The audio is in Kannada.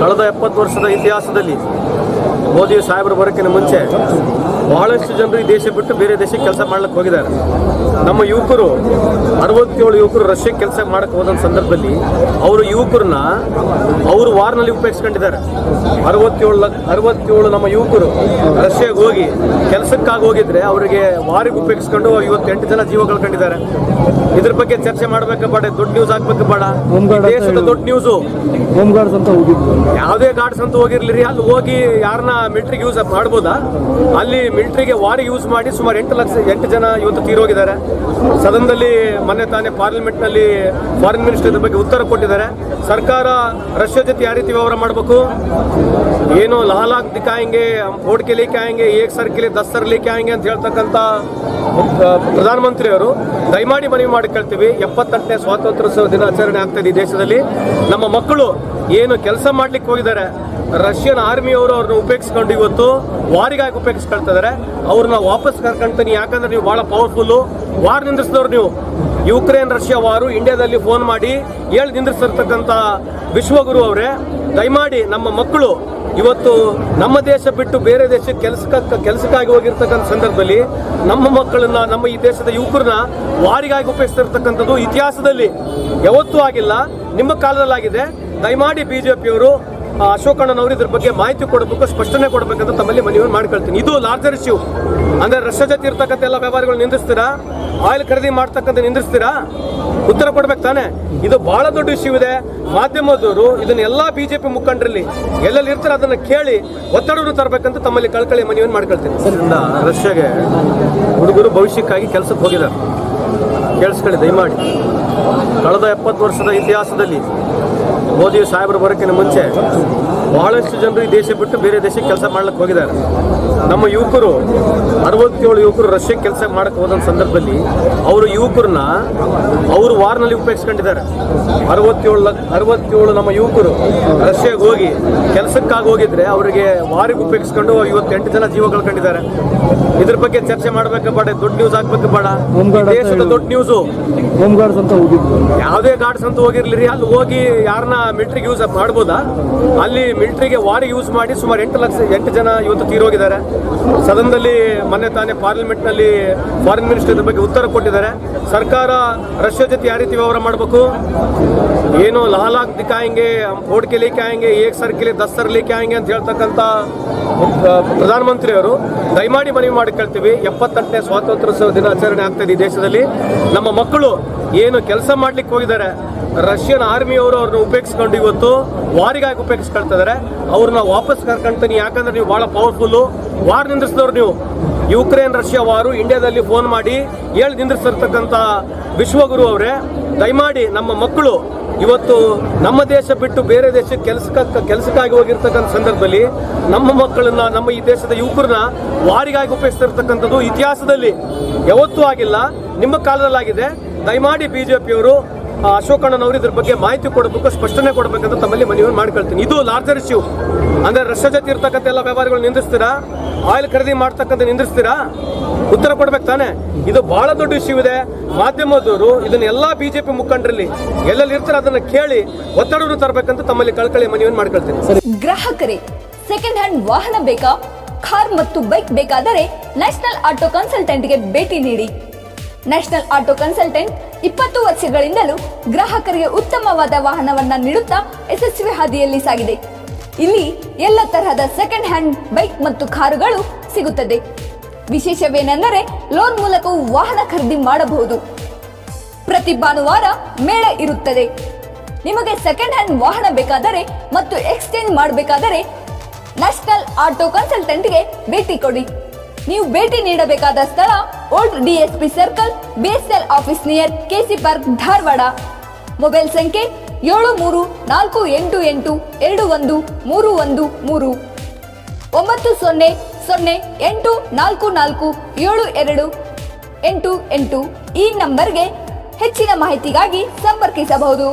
ಕಳೆದ 70 ವರ್ಷದ ಇತಿಹಾಸದಲ್ಲಿ ಮೋದಿ ಸಾಹೇಬರು ಬರೋಕ್ಕಿಂತ ಮುಂಚೆ ಬಹಳಷ್ಟು ಜನರು ಈ ದೇಶ ಬಿಟ್ಟು ಬೇರೆ ದೇಶಕ್ಕೆ ಕೆಲಸ ಮಾಡ್ಲಿಕ್ಕೆ ಹೋಗಿದ್ದಾರೆ. ನಮ್ಮ ಯುವಕರು 67 ಯುವಕರು ರಷ್ಯಾಕ್ಕೆ ಕೆಲಸ ಮಾಡಕ್ಕೆ ಹೋದ ಸಂದರ್ಭದಲ್ಲಿ ಅವರು ಯುವಕರನ್ನ ಅವರು ವಾರ್ನಲ್ಲಿ ಉಪಯೋಗಿಸ್ಕೊಂಡಿದ್ದಾರೆ. 67 ನಮ್ಮ ಯುವಕರು ರಷ್ಯಾಗೆ ಹೋಗಿ ಕೆಲಸಕ್ಕಾಗಿ ಹೋಗಿದ್ರೆ ಅವರಿಗೆ ವಾರಿಗೆ ಉಪಯೋಗಿಸ್ಕೊಂಡು ಇವತ್ತು 8 ಜನ ಜೀವ ಕಳ್ಕೊಂಡಿದ್ದಾರೆ. ಇದ್ರ ಬಗ್ಗೆ ಚರ್ಚೆ ಮಾಡಬೇಕು ಬೇಡ, ದೊಡ್ಡ ನ್ಯೂಸ್ ಆಗ್ಬೇಕು ಬೇಡ, ದೇಶದ ದೊಡ್ಡ ನ್ಯೂಸು. ಹೋಮ್ ಗಾರ್ಡ್ಸ್ ಅಂತ ಹೋಗಿದ್ರು, ಯಾವುದೇ ಗಾರ್ಡ್ಸ್ ಅಂತ ಹೋಗಿರ್ಲಿರಿ, ಅಲ್ಲಿ ಹೋಗಿ ಯಾರನ್ನ ಮಿಲಿಟರಿಗೆ ಯೂಸ್ ಮಾಡ್ಬೋದಾ? ಅಲ್ಲಿ ಮಿಲಿಟರಿಗೆ ವಾರಿಗೆ ಯೂಸ್ ಮಾಡಿ ಸುಮಾರು 8 ಜನ ಇವತ್ತು ತೀರೋಗಿದ್ದಾರೆ. ಸದನದಲ್ಲಿ ಮೊನ್ನೆ ತಾನೇ ಪಾರ್ಲಿಮೆಂಟ್ನಲ್ಲಿ ಫಾರಿನ್ ಮಿನಿಸ್ಟರ್ ಇದ್ರ ಬಗ್ಗೆ ಉತ್ತರ ಕೊಟ್ಟಿದ್ದಾರೆ. ಸರ್ಕಾರ ರಷ್ಯಾ ಜೊತೆ ಯಾವ ರೀತಿ ವ್ಯವಹಾರ ಮಾಡಬೇಕು, ಏನು ಲಹಾಲಾಕ್ ದಿಕ್ಕಾಯಂಗೆ, ವೋಟ್ ಕೆ ಲೇಕೆ ಆಯಂಗೆ, ಏಕ್ ಸರ್ ಕೆ ಲಿಯೆ 10 ಸರ್ ಲೇಕೆ ಆಯಂಗೆ ಅಂತ ಹೇಳ್ತಕ್ಕಂಥ ಪ್ರಧಾನಮಂತ್ರಿಯವರು ದಯಮಾಡಿ ಮನವಿ ಮಾಡಿ ಕೇಳ್ತೀವಿ. 78ನೇ ಸ್ವಾತಂತ್ರ್ಯೋತ್ಸವ ದಿನಾಚರಣೆ ಆಗ್ತದೆ ಈ ದೇಶದಲ್ಲಿ. ನಮ್ಮ ಮಕ್ಕಳು ಏನು ಕೆಲಸ ಮಾಡ್ಲಿಕ್ಕೆ ಹೋಗಿದ್ದಾರೆ, ರಷ್ಯನ್ ಆರ್ಮಿಯವರು ಅವ್ರನ್ನ ಉಪಯೋಗಿಸ್ಕೊಂಡು ಇವತ್ತು ವಾರಿಗಾಗಿ ಉಪಯೋಗಿಸ್ಕೊಳ್ತಾ ಇದ್ದಾರೆ. ಅವ್ರನ್ನ ವಾಪಸ್ ಕರ್ಕೊಂತೀನಿ, ಯಾಕಂದ್ರೆ ನೀವು ಬಹಳ ಪವರ್ಫುಲ್ಲು. ವಾರ್ ನಿಂದಿಸಿದವ್ರು ನೀವು. ಯುಕ್ರೇನ್ ರಷ್ಯಾ ವಾರು ಇಂಡಿಯಾದಲ್ಲಿ ಫೋನ್ ಮಾಡಿ ಹೇಳಿ ನಿಂದಿಸಿರ್ತಕ್ಕಂಥ ವಿಶ್ವಗುರು ಅವರೇ, ದಯಮಾಡಿ ನಮ್ಮ ಮಕ್ಕಳು ಇವತ್ತು ನಮ್ಮ ದೇಶ ಬಿಟ್ಟು ಬೇರೆ ದೇಶಕ್ಕೆ ಕೆಲಸಕ್ಕಾಗಿ ಹೋಗಿರ್ತಕ್ಕಂಥ ಸಂದರ್ಭದಲ್ಲಿ ನಮ್ಮ ಮಕ್ಕಳನ್ನ, ನಮ್ಮ ಈ ದೇಶದ ಯುವಕರನ್ನ ವಾರಿಗಾಗಿ ಉಪಯೋಗಿಸ್ತಿರ್ತಕ್ಕಂಥದ್ದು ಇತಿಹಾಸದಲ್ಲಿ ಯಾವತ್ತೂ ಆಗಿಲ್ಲ, ನಿಮ್ಮ ಕಾಲದಲ್ಲಾಗಿದೆ. ದಯಮಾಡಿ ಬಿಜೆಪಿಯವರು ಅಶೋಕಣ್ಣನವರು ಇದ್ರ ಬಗ್ಗೆ ಮಾಹಿತಿ ಕೊಡಬೇಕು, ಸ್ಪಷ್ಟನೆ ಕೊಡಬೇಕಂತ ತಮ್ಮಲ್ಲಿ ಮನವಿ ಮಾಡ್ಕೊಳ್ತೀನಿ. ಇದು ಲಾರ್ಜರ್ ಇಶ್ಯೂ. ಅಂದ್ರೆ ರಷ್ಯಾ ಜೊತೆ ಇರ್ತಕ್ಕಂಥ ಎಲ್ಲ ವ್ಯವಹಾರಗಳು ನಿಂದಿಸ್ತೀರಾ? ಆಯಿಲ್ ಖರೀದಿ ಮಾಡ್ತಕ್ಕಂಥ ನಿಂದಿಸ್ತೀರಾ? ಉತ್ತರ ಕೊಡ್ಬೇಕು ತಾನೆ. ಇದು ಬಹಳ ದೊಡ್ಡ ಇಶ್ಯೂ ಇದೆ. ಮಾಧ್ಯಮದವರು ಇದನ್ನೆಲ್ಲ ಬಿಜೆಪಿ ಮುಖಂಡರಲ್ಲಿ ಎಲ್ಲೆಲ್ಲಿ ಇರ್ತಾರೆ ಅದನ್ನ ಕೇಳಿ ಒತ್ತಡವನ್ನು ತರಬೇಕಂತ ತಮ್ಮಲ್ಲಿ ಕಳ್ಕಳಿ ಮನವಿ ಮಾಡ್ಕೊಳ್ತೀನಿ. ರಷ್ಯಾಗೆ ಹುಡುಗರು ಭವಿಷ್ಯಕ್ಕಾಗಿ ಕೆಲಸಕ್ಕೆ ಹೋಗಿದ್ದಾರೆ, ಕೇಳಿಸ್ಕೊಳ್ಳಿ ದಯಮಾಡಿ. ಕಳೆದ 70 ವರ್ಷದ ಇತಿಹಾಸದಲ್ಲಿ ಮೋದಿ ಸಾಹೇಬರು ಬರೋಕ್ಕಿಂತ ಮುಂಚೆ ಬಹಳಷ್ಟು ಜನರು ಈ ದೇಶ ಬಿಟ್ಟು ಬೇರೆ ದೇಶಕ್ಕೆ ಕೆಲಸ ಮಾಡ್ಲಿಕ್ಕೆ ಹೋಗಿದ್ದಾರೆ. ನಮ್ಮ ಯುವಕರು 67 ಯುವಕರು ರಷ್ಯಾಕ್ಕೆ ಕೆಲಸ ಮಾಡಕ್ಕೆ ಹೋದ ಸಂದರ್ಭದಲ್ಲಿ ಅವರು ಯುವಕರನ್ನ ಅವರು ವಾರ್ನಲ್ಲಿ ಉಪಯೋಗಿಸ್ಕೊಂಡಿದ್ದಾರೆ. 67 ನಮ್ಮ ಯುವಕರು ರಷ್ಯಾಗೆ ಹೋಗಿ ಕೆಲಸಕ್ಕಾಗಿ ಹೋಗಿದ್ರೆ ಅವರಿಗೆ ವಾರಿಗೆ ಉಪಯೋಗಿಸ್ಕೊಂಡು ಇವತ್ತು 8 ಜನ ಜೀವ ಕಳ್ಕೊಂಡಿದ್ದಾರೆ. ಇದ್ರ ಬಗ್ಗೆ ಚರ್ಚೆ ಮಾಡಬೇಕು ಬೇಡ, ದೊಡ್ಡ ನ್ಯೂಸ್ ಆಗ್ಬೇಕು ಬೇಡ, ದೇಶದ ದೊಡ್ಡ ನ್ಯೂಸು. ಹೋಮ್ ಗಾರ್ಡ್ಸ್ ಅಂತ ಹೋಗಿದ್ರು, ಯಾವುದೇ ಗಾರ್ಡ್ಸ್ ಅಂತ ಹೋಗಿರ್ಲಿರಿ, ಅಲ್ಲಿ ಹೋಗಿ ಯಾರನ್ನ ಮಿಲಿಟರಿಗೆ ಯೂಸ್ ಮಾಡ್ಬೋದಾ? ಅಲ್ಲಿ ಮಿಲಿಟರಿಗೆ ವಾರಿಗೆ ಯೂಸ್ ಮಾಡಿ ಸುಮಾರು 8 ಜನ ಇವತ್ತು ತೀರೋಗಿದ್ದಾರೆ. ಸದನದಲ್ಲಿ ಮೊನ್ನೆ ತಾನೇ ಪಾರ್ಲಿಮೆಂಟ್ನಲ್ಲಿ ಫಾರಿನ್ ಮಿನಿಸ್ಟರ್ ಇದ್ರ ಬಗ್ಗೆ ಉತ್ತರ ಕೊಟ್ಟಿದ್ದಾರೆ. ಸರ್ಕಾರ ರಷ್ಯಾ ಜೊತೆ ಯಾವ ರೀತಿ ವ್ಯವಹಾರ ಮಾಡಬೇಕು, ಏನು ಲಹಾಲಾಕ್ ದಿಕ್ಕಾಯಂಗೆ, ವೋಟ್ ಕೆ ಲೇಕೆ ಆಯಂಗೆ, ಏಕ್ ಸರ್ ಕೆ ಲಿಯೆ 10 ಸರ್ ಲೇಕೆ ಆಯಂಗೆ ಅಂತ ಹೇಳ್ತಕ್ಕಂಥ ಪ್ರಧಾನಮಂತ್ರಿಯವರು ದಯಮಾಡಿ ಮನವಿ ಮಾಡಿ ಕೇಳ್ತೀವಿ. 78ನೇ ಸ್ವಾತಂತ್ರ್ಯೋತ್ಸವ ದಿನಾಚರಣೆ ಆಗ್ತದೆ ಈ ದೇಶದಲ್ಲಿ. ನಮ್ಮ ಮಕ್ಕಳು ಏನು ಕೆಲಸ ಮಾಡ್ಲಿಕ್ಕೆ ಹೋಗಿದ್ದಾರೆ, ರಷ್ಯನ್ ಆರ್ಮಿಯವರು ಅವ್ರನ್ನ ಉಪಯೋಗಿಸ್ಕೊಂಡು ಇವತ್ತು ವಾರಿಗಾಗಿ ಉಪಯೋಗಿಸ್ಕೊಳ್ತಾ ಇದ್ದಾರೆ. ಅವ್ರನ್ನ ವಾಪಸ್ ಕರ್ಕೊಂತೀನಿ, ಯಾಕಂದ್ರೆ ನೀವು ಬಹಳ ಪವರ್ಫುಲ್ಲು. ವಾರ್ ನಿಂದಿಸಿದವ್ರು ನೀವು. ಯುಕ್ರೇನ್ ರಷ್ಯಾ ವಾರು ಇಂಡಿಯಾದಲ್ಲಿ ಫೋನ್ ಮಾಡಿ ಹೇಳಿ ನಿಂದಿಸಿರ್ತಕ್ಕಂಥ ವಿಶ್ವಗುರು ಅವರೇ, ದಯಮಾಡಿ ನಮ್ಮ ಮಕ್ಕಳು ಇವತ್ತು ನಮ್ಮ ದೇಶ ಬಿಟ್ಟು ಬೇರೆ ದೇಶಕ್ಕೆ ಕೆಲಸಕ್ಕಾಗಿ ಹೋಗಿರ್ತಕ್ಕಂಥ ಸಂದರ್ಭದಲ್ಲಿ ನಮ್ಮ ಮಕ್ಕಳನ್ನ, ನಮ್ಮ ಈ ದೇಶದ ಯುವಕರನ್ನ ವಾರಿಗಾಗಿ ಉಪಯೋಗಿಸ್ತಿರ್ತಕ್ಕಂಥದ್ದು ಇತಿಹಾಸದಲ್ಲಿ ಯಾವತ್ತೂ ಆಗಿಲ್ಲ, ನಿಮ್ಮ ಕಾಲದಲ್ಲಾಗಿದೆ. ದಯಮಾಡಿ ಬಿಜೆಪಿಯವರು ಅಶೋಕಣ್ಣನವರು ಇದ್ರ ಬಗ್ಗೆ ಮಾಹಿತಿ ಕೊಡಬೇಕು, ಸ್ಪಷ್ಟನೆ ಕೊಡಬೇಕಂತ ತಮ್ಮಲ್ಲಿ ಮನವಿ ಮಾಡ್ಕೊಳ್ತೀನಿ. ಇದು ಲಾರ್ಜರ್ ಇಶ್ಯೂ. ಅಂದ್ರೆ ರಷ್ಯಾ ಜೊತೆ ಇರ್ತಕ್ಕಂಥ ಎಲ್ಲ ವ್ಯವಹಾರಗಳು ನಿಂದಿಸ್ತೀರಾ? ಆಯಿಲ್ ಖರೀದಿ ಮಾಡ್ತಕ್ಕಂಥ ನಿಂದಿಸ್ತೀರಾ? ಉತ್ತರ ಕೊಡ್ಬೇಕು ತಾನೆ. ಇದು ಬಹಳ ದೊಡ್ಡ ಇಶ್ಯೂ ಇದೆ. ಮಾಧ್ಯಮದವರು ಇದನ್ನೆಲ್ಲ ಬಿಜೆಪಿ ಮುಖಂಡರಲ್ಲಿ ಎಲ್ಲೆಲ್ಲಿ ಇರ್ತಾರೆ ಅದನ್ನ ಕೇಳಿ ಒತ್ತಡವನ್ನು ತರಬೇಕಂತ ತಮ್ಮಲ್ಲಿ ಕಳ್ಕಳಿ ಮನವಿ ಮಾಡ್ಕೊಳ್ತೀನಿ. ಗ್ರಾಹಕರೇ, ಸೆಕೆಂಡ್ ಹ್ಯಾಂಡ್ ವಾಹನ ಬೇಕಾ? ಕಾರ್ ಮತ್ತು ಬೈಕ್ ಬೇಕಾದರೆ ನ್ಯಾಷನಲ್ ಆಟೋ ಕನ್ಸಲ್ಟೆಂಟ್ಗೆ ಭೇಟಿ ನೀಡಿ. ನ್ಯಾಷನಲ್ ಆಟೋ ಕನ್ಸಲ್ಟೆಂಟ್ 20 ವರ್ಷಗಳಿಂದಲೂ ಗ್ರಾಹಕರಿಗೆ ಉತ್ತಮವಾದ ವಾಹನವನ್ನ ನೀಡುತ್ತಾ ಯಶಸ್ವಿ ಹಾದಿಯಲ್ಲಿ ಸಾಗಿದೆ. ಇಲ್ಲಿ ಎಲ್ಲ ತರಹದ ಸೆಕೆಂಡ್ ಹ್ಯಾಂಡ್ ಬೈಕ್ ಮತ್ತು ಕಾರುಗಳು ಸಿಗುತ್ತದೆ. ವಿಶೇಷವೇನೆಂದರೆ ಲೋನ್ ಮೂಲಕವೂ ವಾಹನ ಖರೀದಿ ಮಾಡಬಹುದು. ಪ್ರತಿ ಭಾನುವಾರ ಮೇಳ ಇರುತ್ತದೆ. ನಿಮಗೆ ಸೆಕೆಂಡ್ ಹ್ಯಾಂಡ್ ವಾಹನ ಬೇಕಾದರೆ ಮತ್ತು ಎಕ್ಸ್ಚೇಂಜ್ ಮಾಡಬೇಕಾದರೆ ನ್ಯಾಷನಲ್ ಆಟೋ ಕನ್ಸಲ್ಟೆಂಟ್ಗೆ ಭೇಟಿ ಕೊಡಿ. ನೀವು ಭೇಟಿ ನೀಡಬೇಕಾದ ಸ್ಥಳ old DSP circle, BSL office near KC park, Dharwad. Mobile ಸಂಖ್ಯೆ 7348821313 9008447288. ಈ ನಂಬರ್ಗೆ ಹೆಚ್ಚಿನ ಮಾಹಿತಿಗಾಗಿ ಸಂಪರ್ಕಿಸಬಹುದು.